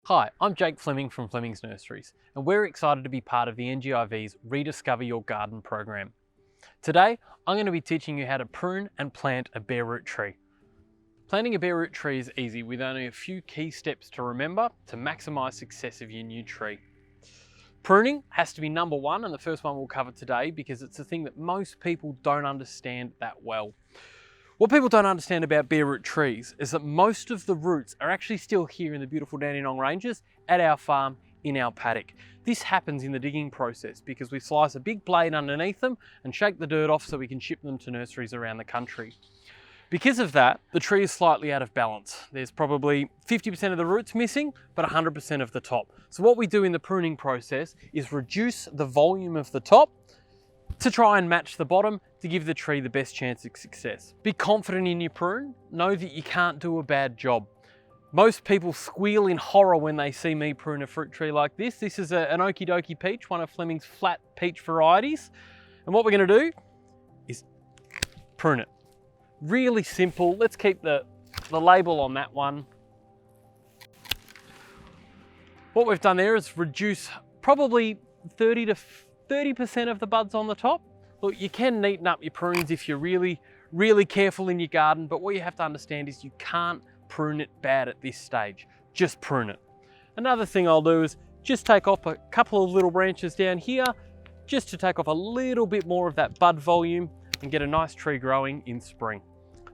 Hi, I'm Jake Fleming from Fleming's Nurseries, and we're excited to be part of the NGIV's Rediscover Your Garden program. Today, I'm going to be teaching you how to prune and plant a bare root tree. Planting a bare root tree is easy with only a few key steps to remember to maximise success of your new tree. Pruning has to be number one, and the first one we'll cover today because it's the thing that most people don't understand that well. What people don't understand about bare root trees is that most of the roots are actually still here in the beautiful Dandenong Ranges at our farm in our paddock. This happens in the digging process because we slice a big blade underneath them and shake the dirt off so we can ship them to nurseries around the country. Because of that, the tree is slightly out of balance. There's probably 50% of the roots missing, but 100% of the top. So what we do in the pruning process is reduce the volume of the top to try and match the bottom to give the tree the best chance of success. Be confident in your prune. Know that you can't do a bad job. Most people squeal in horror when they see me prune a fruit tree like this. This is an Okie Dokie peach, one of Fleming's flat peach varieties. And what we're going to do is prune it. Really simple. Let's keep the label on that one. What we've done there is reduce probably 30% of the buds on the top. Look, you can neaten up your prunes if you're really careful in your garden, but what you have to understand is you can't prune it bad at this stage. Just prune it. Another thing I'll do is just take off a couple of little branches down here, just to take off a little bit more of that bud volume and get a nice tree growing in spring.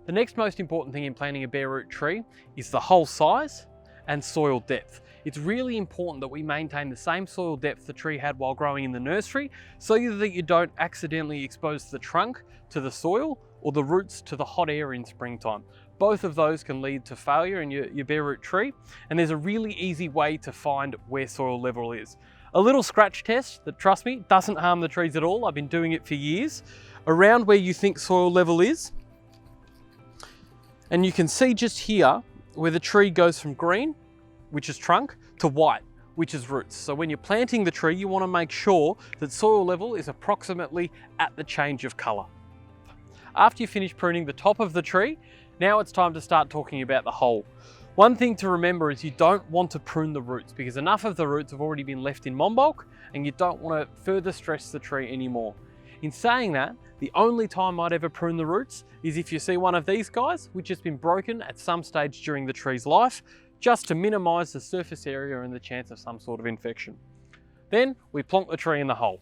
The next most important thing in planting a bare root tree is the hole size and soil depth. It's really important that we maintain the same soil depth the tree had while growing in the nursery so that you don't accidentally expose the trunk to the soil or the roots to the hot air in springtime. Both of those can lead to failure in your bare root tree, and there's a really easy way to find where soil level is. A little scratch test that, trust me, doesn't harm the trees at all. I've been doing it for years. Around where you think soil level is, and you can see just here where the tree goes from green, which is trunk, to white, which is roots. So when you're planting the tree, you want to make sure that soil level is approximately at the change of colour. After you finish pruning the top of the tree, now it's time to start talking about the hole. One thing to remember is you don't want to prune the roots because enough of the roots have already been left in mombulk and you don't want to further stress the tree anymore. In saying that, the only time I'd ever prune the roots is if you see one of these guys, which has been broken at some stage during the tree's life, just to minimise the surface area and the chance of some sort of infection. Then we plonk the tree in the hole.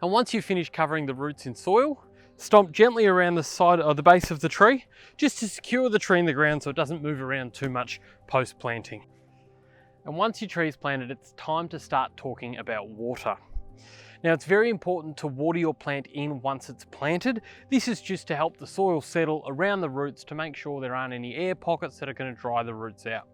And once you've finished covering the roots in soil, stomp gently around the side or the base of the tree, just to secure the tree in the ground so it doesn't move around too much post-planting. And once your tree is planted, it's time to start talking about water. Now, it's very important to water your plant in once it's planted. This is just to help the soil settle around the roots to make sure there aren't any air pockets that are going to dry the roots out.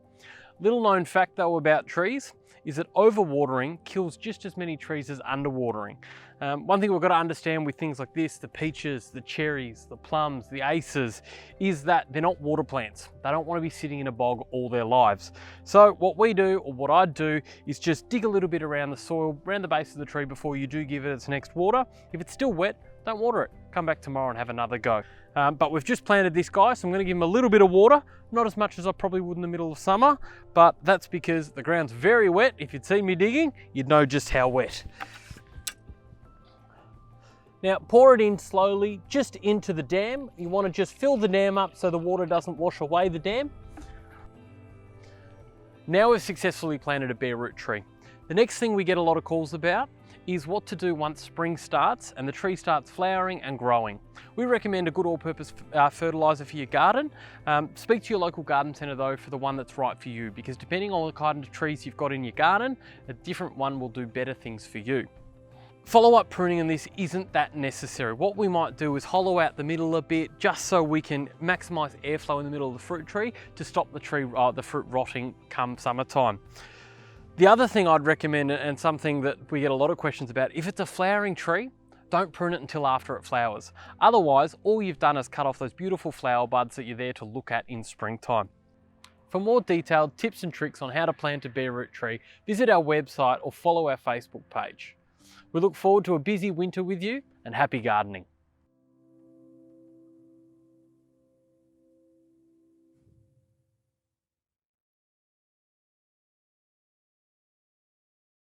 Little known fact though about trees is that overwatering kills just as many trees as underwatering. One thing we've got to understand with things like this, the peaches, the cherries, the plums, the aces, is that they're not water plants. They don't want to be sitting in a bog all their lives. So what we do, or what I do, is just dig a little bit around the soil, around the base of the tree before you do give it its next water. If it's still wet, don't water it. Come back tomorrow and have another go. But we've just planted this guy, so I'm going to give him a little bit of water. Not as much as I probably would in the middle of summer, but that's because the ground's very wet. If you'd seen me digging, you'd know just how wet. Now pour it in slowly, just into the dam. You want to just fill the dam up so the water doesn't wash away the dam. Now we've successfully planted a bare root tree. The next thing we get a lot of calls about is what to do once spring starts and the tree starts flowering and growing. We recommend a good all-purpose fertilizer for your garden. Speak to your local garden centre though for the one that's right for you, because depending on the kind of trees you've got in your garden, a different one will do better things for you. Follow-up pruning on this isn't that necessary. What we might do is hollow out the middle a bit just so we can maximise airflow in the middle of the fruit tree to stop the fruit rotting come summertime. The other thing I'd recommend, and something that we get a lot of questions about, if it's a flowering tree, don't prune it until after it flowers. Otherwise, all you've done is cut off those beautiful flower buds that you're there to look at in springtime. For more detailed tips and tricks on how to plant a bare root tree, visit our website or follow our Facebook page. We look forward to a busy winter with you and happy gardening.